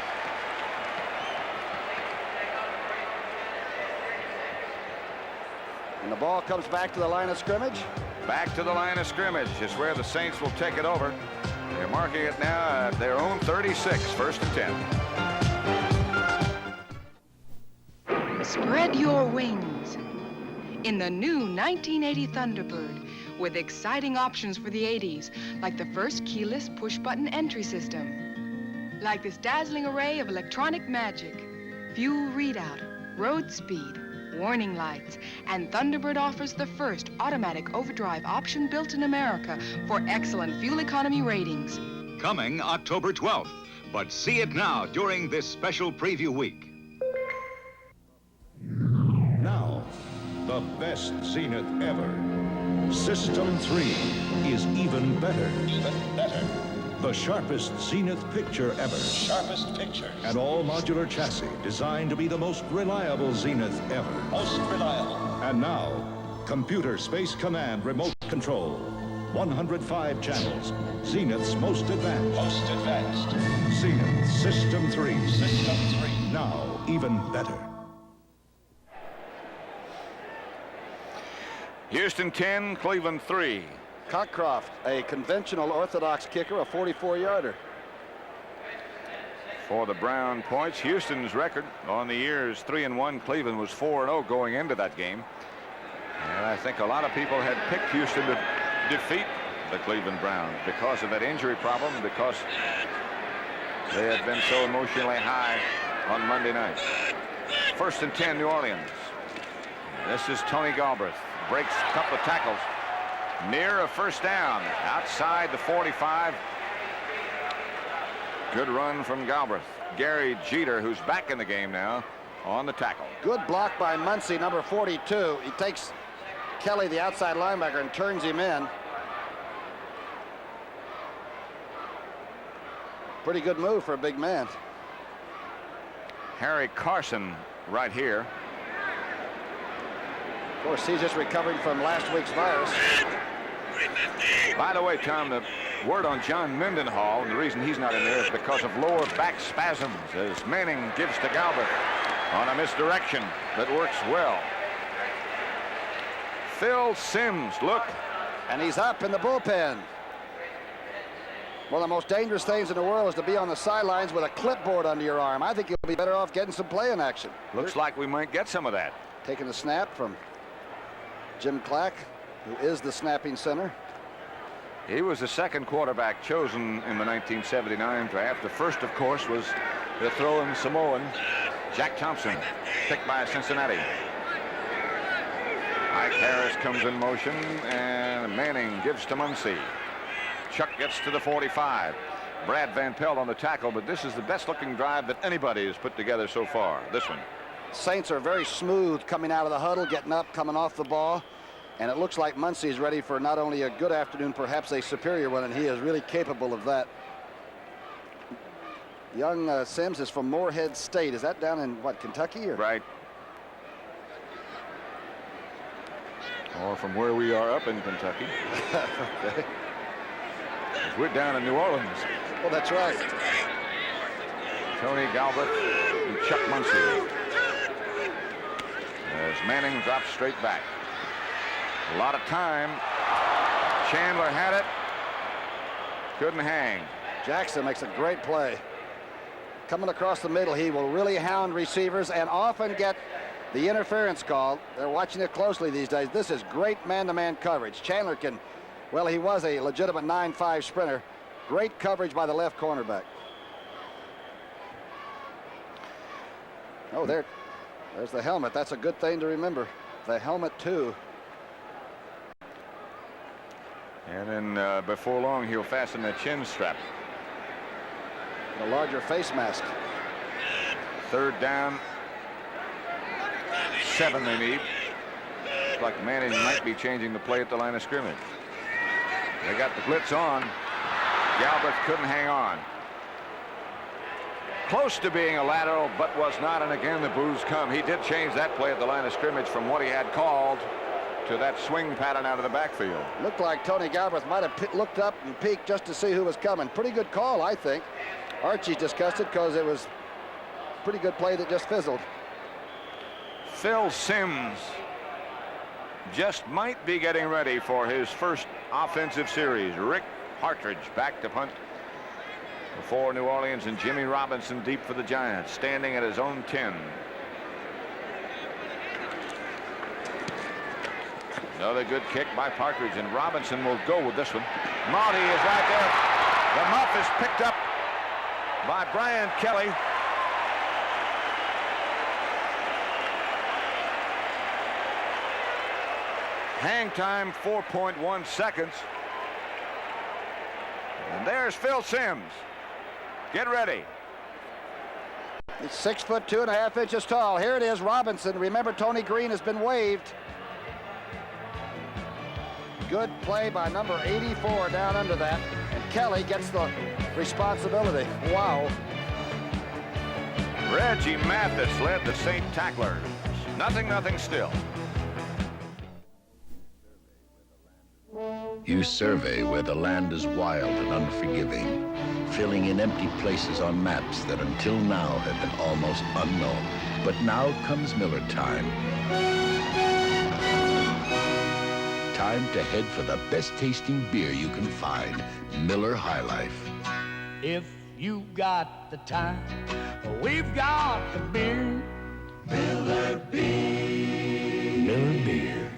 And the ball comes back to the line of scrimmage. Back to the line of scrimmage is where the Saints will take it over. They're marking it now at their own 36, 1st and 10. Spread your wings in the new 1980 Thunderbird with exciting options for the 80s, like the first keyless push-button entry system. Like this dazzling array of electronic magic, fuel readout, road speed, warning lights, and Thunderbird offers the first automatic overdrive option built in America for excellent fuel economy ratings. Coming October 12th, but see it now during this special preview week. Now, the best Zenith ever. System 3 is even better. Even better. The sharpest Zenith picture ever. Sharpest picture. An all-modular chassis designed to be the most reliable Zenith ever. Most reliable. And now, computer space command remote control. 105 channels. Zenith's most advanced. Most advanced. Zenith System 3. System 3. Now, even better. Houston 10, Cleveland 3. Cockcroft, a conventional orthodox kicker, a 44-yarder. For the Brown points, Houston's record on the year is 3-1. Cleveland was 4-0 going into that game. And I think a lot of people had picked Houston to defeat the Cleveland Browns because of that injury problem, because they had been so emotionally high on Monday night. 1st and 10, New Orleans. This is Tony Galbraith. Breaks a couple of tackles. Near a 1st down. Outside the 45. Good run from Galbraith. Gary Jeter, who's back in the game now, on the tackle. Good block by Muncie, number 42. He takes Kelly, the outside linebacker, and turns him in. Pretty good move for a big man. Harry Carson right here. Of course, he's just recovering from last week's virus. By the way, Tom, the word on John Mendenhall, and the reason he's not in there is because of lower back spasms, as Manning gives to Galbraith on a misdirection that works well. Phil Simms, look. And he's up in the bullpen. One of the most dangerous things in the world is to be on the sidelines with a clipboard under your arm. I think you'll be better off getting some playing action. Looks like we might get some of that. Taking the snap from Jim Clack, who is the snapping center. He was the 2nd quarterback chosen in the 1979 draft. The first, of course, was the throwing Samoan, Jack Thompson, picked by Cincinnati. Ike Harris comes in motion, and Manning gives to Muncie. Chuck gets to the 45. Brad Van Pelt on the tackle, but this is the best-looking drive that anybody has put together so far, this one. Saints are very smooth coming out of the huddle, getting up, coming off the ball. And it looks like Muncie is ready for not only a good afternoon, perhaps a superior one, and he is really capable of that. Young Simms is from Morehead State. Is that down in, what, Kentucky? Or? Right. Or from where we are up in Kentucky. Okay. We're down in New Orleans. Well, that's right. Tony Galbraith and Chuck Muncie. Manning drops straight back. A lot of time. Chandler had it. Couldn't hang. Jackson makes a great play. Coming across the middle, he will really hound receivers and often get the interference call. They're watching it closely these days. This is great man-to-man coverage. Chandler can, well, he was a legitimate 9.5 sprinter. Great coverage by the left cornerback. Oh, there's the helmet. That's a good thing to remember. The helmet, too. And then before long, he'll fasten the chin strap. A larger face mask. 3rd down. 7 they need. Looks like Manning might be changing the play at the line of scrimmage. They got the blitz on. Galbraith couldn't hang on. Close to being a lateral, but was not, and again the boos come. He did change that play at the line of scrimmage from what he had called to that swing pattern out of the backfield. Looked like Tony Galbraith might have looked up and peeked just to see who was coming. Pretty good call, I think. Archie's disgusted because it was a pretty good play that just fizzled. Phil Simms just might be getting ready for his first offensive series. Rick Partridge back to punt for New Orleans, and Jimmy Robinson deep for the Giants, standing at his own 10. Another good kick by Partridge, and Robinson will go with this one. Marty is right there. The muff is picked up by Brian Kelly. Hang time 4.1 seconds. And there's Phil Simms. Get ready. He's 6 foot 2.5 inches tall. Here it is, Robinson. Remember, Tony Green has been waived. Good play by number 84 down under that. And Kelly gets the responsibility. Wow. Reggie Mathis led the St. Tacklers. 0-0 still. You survey where the land is wild and unforgiving, filling in empty places on maps that until now have been almost unknown. But now comes Miller time. Time to head for the best tasting beer you can find, Miller High Life. If you got the time, we've got the beer. Miller Beer. Miller Beer.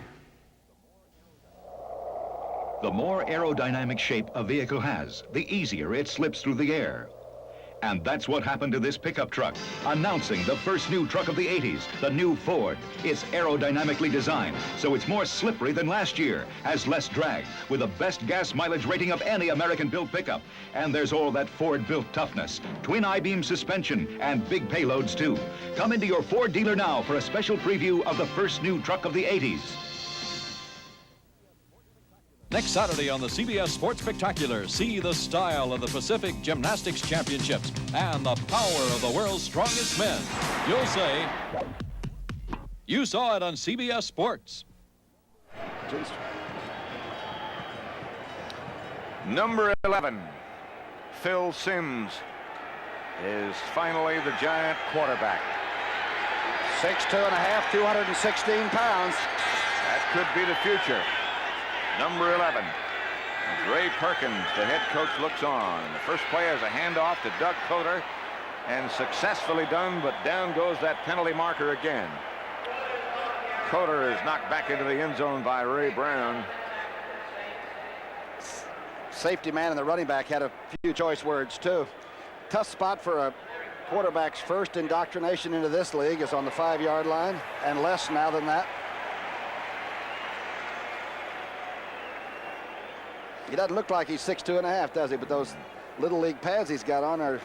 The more aerodynamic shape a vehicle has, the easier it slips through the air. And that's what happened to this pickup truck, announcing the first new truck of the 80s, the new Ford. It's aerodynamically designed, so it's more slippery than last year, has less drag, with the best gas mileage rating of any American-built pickup. And there's all that Ford-built toughness, twin I-beam suspension, and big payloads, too. Come into your Ford dealer now for a special preview of the first new truck of the 80s. Next Saturday on the CBS Sports Spectacular, see the style of the Pacific Gymnastics Championships and the power of the world's strongest men. You'll say, you saw it on CBS Sports. Number 11, Phil Simms, is finally the Giant quarterback. 6'2.5", 216 pounds. That could be the future. Number 11, as Ray Perkins, the head coach, looks on. The first play is a handoff to Doug Coder, and successfully done, but down goes that penalty marker again. Coder is knocked back into the end zone by Ray Brown. Safety man and the running back had a few choice words, too. Tough spot for a quarterback's first indoctrination into this league is on the 5-yard line, and less now than that. He doesn't look like he's 6'2.5", does he? But those little league pads he's got on are, of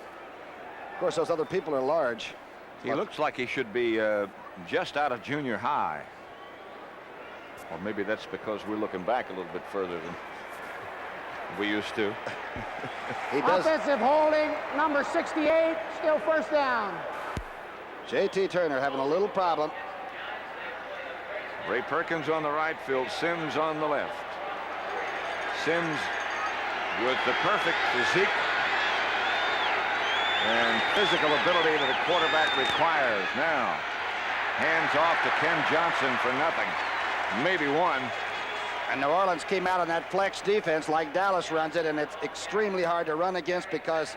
course, those other people are large. He looks like he should be just out of junior high. Or maybe that's because we're looking back a little bit further than we used to. He does. Offensive holding, number 68, still first down. J.T. Turner having a little problem. Ray Perkins on the right, Phil Simms on the left. Simms with the perfect physique and physical ability that a quarterback requires. Now, Hands off to Ken Johnson for nothing. Maybe one. And New Orleans came out on that flex defense like Dallas runs it, and it's extremely hard to run against because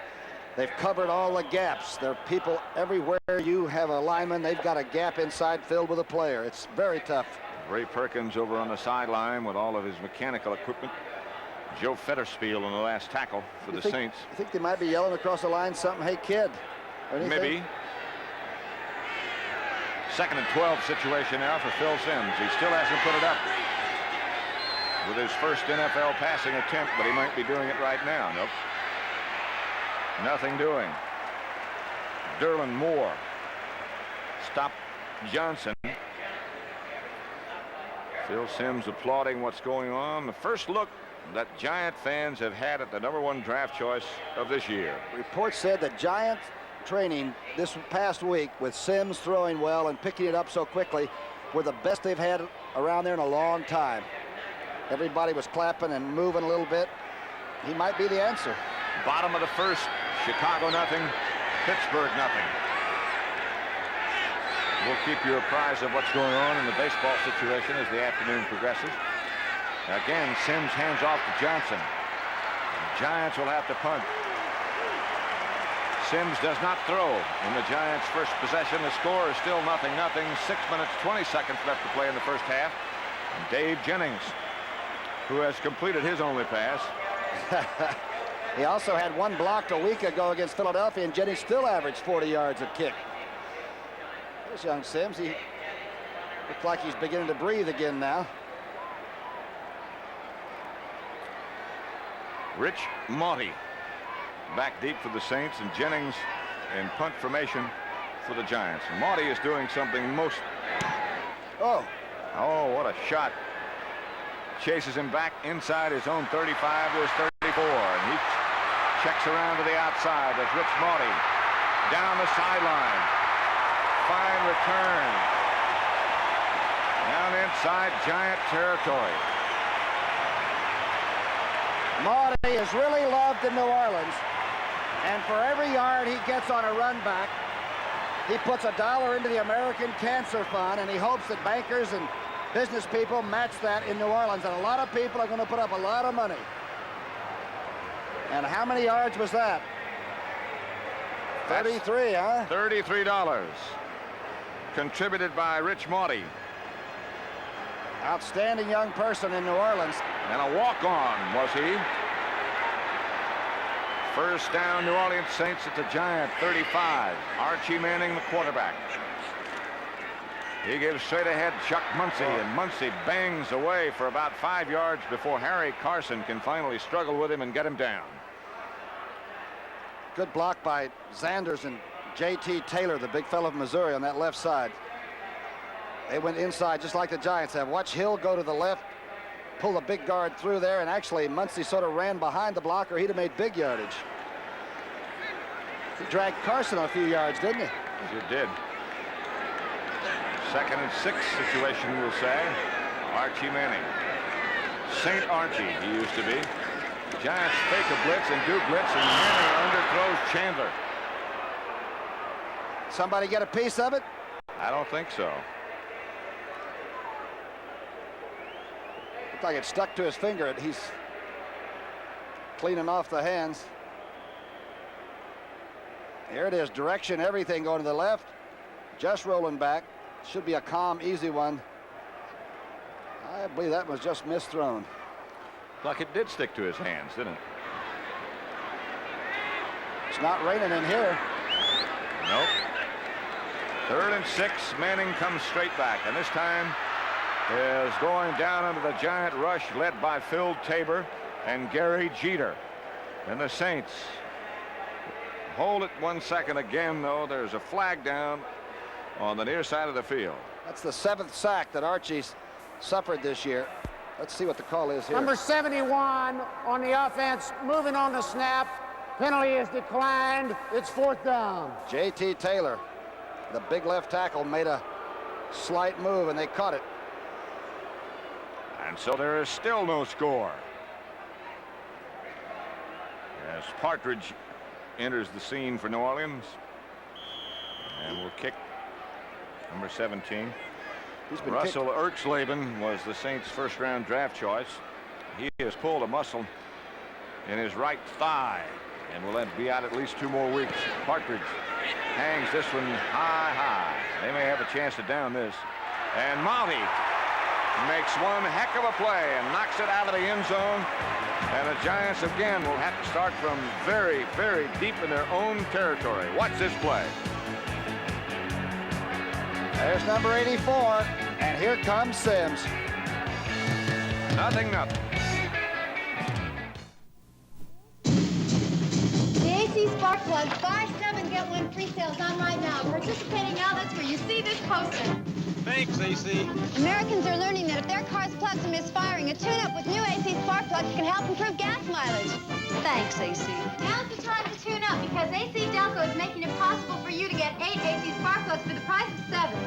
they've covered all the gaps. There are people everywhere you have a lineman, they've got a gap inside filled with a player. It's very tough. Ray Perkins over on the sideline with all of his mechanical equipment. Joe Fetterspiel in the last tackle for the Saints. I think they might be yelling across the line something, hey kid. Maybe. 2nd and 12 situation now for Phil Simms. He still hasn't put it up with his first NFL passing attempt, but he might be doing it right now. Nope. Nothing doing. Derlin Moore stopped Johnson. Phil Simms applauding what's going on. The first look that Giant fans have had at the #1 draft choice of this year. Reports said that Giant training this past week with Simms throwing well and picking it up so quickly were the best they've had around there in a long time. Everybody was clapping and moving a little bit. He might be the answer. Bottom of the first, Chicago nothing, Pittsburgh nothing. We'll keep you apprised of what's going on in the baseball situation as the afternoon progresses. Again, Simms hands off to Johnson. The Giants will have to punt. Simms does not throw in the Giants' first possession. The score is still 0-0. 6 minutes, 20 seconds left to play in the first half. And Dave Jennings, who has completed his only pass. He also had one blocked a week ago against Philadelphia, and Jennings still averaged 40 yards a kick. There's young Simms. He looks like he's beginning to breathe again now. Rich Monty back deep for the Saints, and Jennings in punt formation for the Giants. Monty is doing something most... Oh, what a shot. Chases him back inside his own 35 to his 34, and he checks around to the outside. There's Rich Monty down the sideline. Fine return. Down inside Giant territory. Monty is really loved in New Orleans, and for every yard he gets on a run back, he puts $1 into the American Cancer Fund, and he hopes that bankers and business people match that in New Orleans, and a lot of people are going to put up a lot of money. And how many yards was that? 33, huh? $33. Contributed by Rich Monty. Outstanding young person in New Orleans. And a walk-on, was he? First down, New Orleans Saints at the Giant 35. Archie Manning, the quarterback. He gives straight ahead Chuck Muncie, and Muncie bangs away for about 5 yards before Harry Carson can finally struggle with him and get him down. Good block by Zanders and J.T. Taylor, the big fellow from Missouri, on that left side. They went inside just like the Giants have. Watch Hill go to the left, pull the big guard through there, and actually Muncie sort of ran behind the blocker. He'd have made big yardage. He dragged Carson a few yards, didn't he? He did. 2nd and 6 situation, we'll say. Archie Manning. St. Archie, he used to be. Giants fake a blitz and do blitz, and Manning underthrows Chandler. Somebody get a piece of it? I don't think so. Looked like it stuck to his finger. He's cleaning off the hands. Here it is, direction, everything going to the left. Just rolling back. Should be a calm, easy one. I believe that was just misthrown. Like it did stick to his hands, didn't it? It's not raining in here. Nope. 3rd and 6. Manning comes straight back, and this time is going down under the Giant rush led by Phil Tabor and Gary Jeter. And the Saints hold it 1 second again, though. There's a flag down on the near side of the field. That's the 7th sack that Archie's suffered this year. Let's see what the call is here. Number 71 on the offense, moving on the snap. Penalty is declined. It's 4th down. J.T. Taylor, the big left tackle, made a slight move, and they caught it. And so there is still no score as Partridge enters the scene for New Orleans, and will kick number 17. He's been Russell Erxleben was the Saints' first-round draft choice. He has pulled a muscle in his right thigh and will be out at least 2 more weeks. Partridge hangs this one high. They may have a chance to down this. And Monty makes one heck of a play and knocks it out of the end zone. And the Giants again will have to start from very, very deep in their own territory. Watch this play. There's number 84, and here comes Sims. 0-0. The AC Spark Plug, buy 7, get 1 free sales on right now. Participating outlets where you see this poster. Thanks, AC. Americans are learning that if their car's plugs are misfiring, a tune-up with new AC Spark Plugs can help improve gas mileage. Thanks, AC. Now's the time to tune up because AC Delco is making it possible for you to get 8 AC Spark Plugs for the price of 7.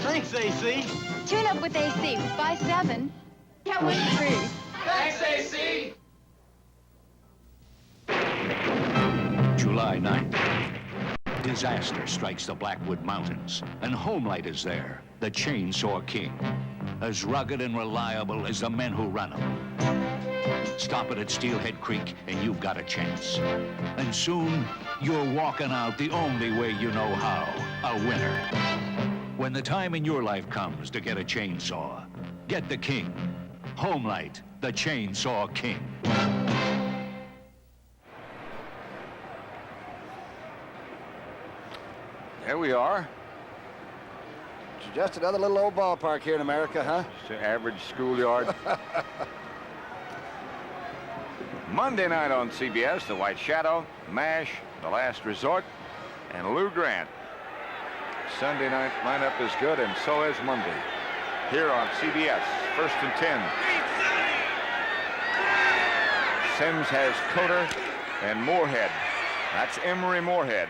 Thanks, AC. Tune up with AC. Buy 7, get 1 free. Thanks, AC. July 9th. Disaster strikes the Blackwood Mountains, and Homelight is there, the Chainsaw King, as rugged and reliable as the men who run him. Stop it at Steelhead Creek, and you've got a chance. And soon, you're walking out the only way you know how, a winner. When the time in your life comes to get a chainsaw, get the King. Homelight, the Chainsaw King. Here we are. It's just another little old ballpark here in America, huh? Just an average schoolyard. Monday night on CBS, The White Shadow, MASH, The Last Resort, and Lou Grant. Sunday night lineup is good, and so is Monday. Here on CBS, 1st and 10. Sims has Coder and Moorhead. That's Emery Moorhead.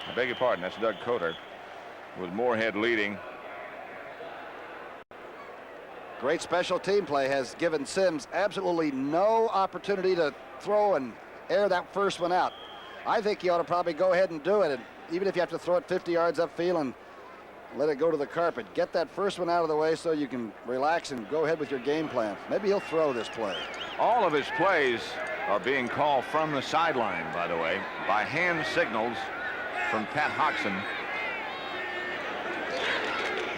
I beg your pardon, that's Doug Coder, with Moorhead leading. Great special team play has given Sims absolutely no opportunity to throw and air that first one out. I think you ought to probably go ahead and do it, and even if you have to throw it 50 yards upfield and let it go to the carpet. Get that first one out of the way so you can relax and go ahead with your game plan. Maybe he'll throw this play. All of his plays are being called from the sideline, by the way, by hand signals from Pat Hodgson.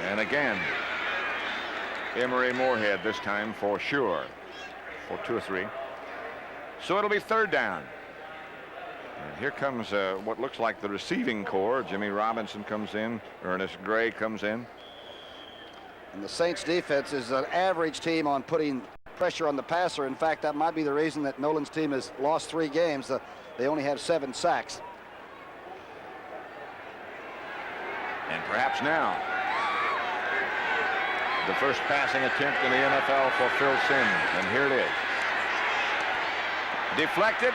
And again, Emery Moorhead this time for sure, for 2 or 3. So it'll be 3rd down. And here comes what looks like the receiving corps. Jimmy Robinson comes in. Ernest Gray comes in. And the Saints defense is an average team on putting pressure on the passer. In fact, that might be the reason that Nolan's team has lost 3 games. They only have 7 sacks. And perhaps now, the first passing attempt in the NFL for Phil Simms. And here it is. Deflected.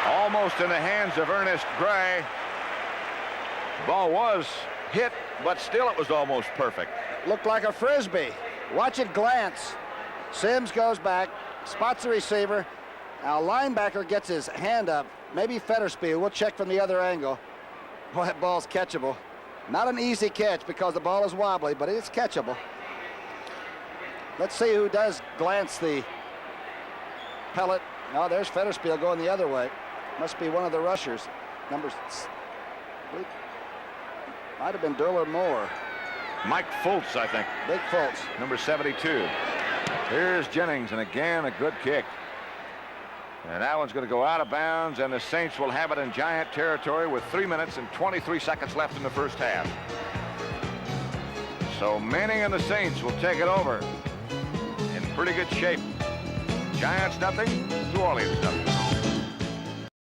Almost in the hands of Ernest Gray. Ball was hit, but still it was almost perfect. Looked like a Frisbee. Watch it glance. Sims goes back, spots the receiver. Now linebacker gets his hand up. Maybe Fettersby. We'll check from the other angle. Boy, that ball's catchable. Not an easy catch because the ball is wobbly, but it's catchable. Let's see who does glance the pellet. No, there's Fetterspiel going the other way. Must be one of the rushers. Might have been Durler Moore. Mike Fultz, I think. Big Fultz. Number 72. Here's Jennings, and again, a good kick. And that one's going to go out of bounds, and the Saints will have it in Giant territory with 3 minutes and 23 seconds left in the first half. So Manning and the Saints will take it over in pretty good shape. Giants nothing, New Orleans nothing.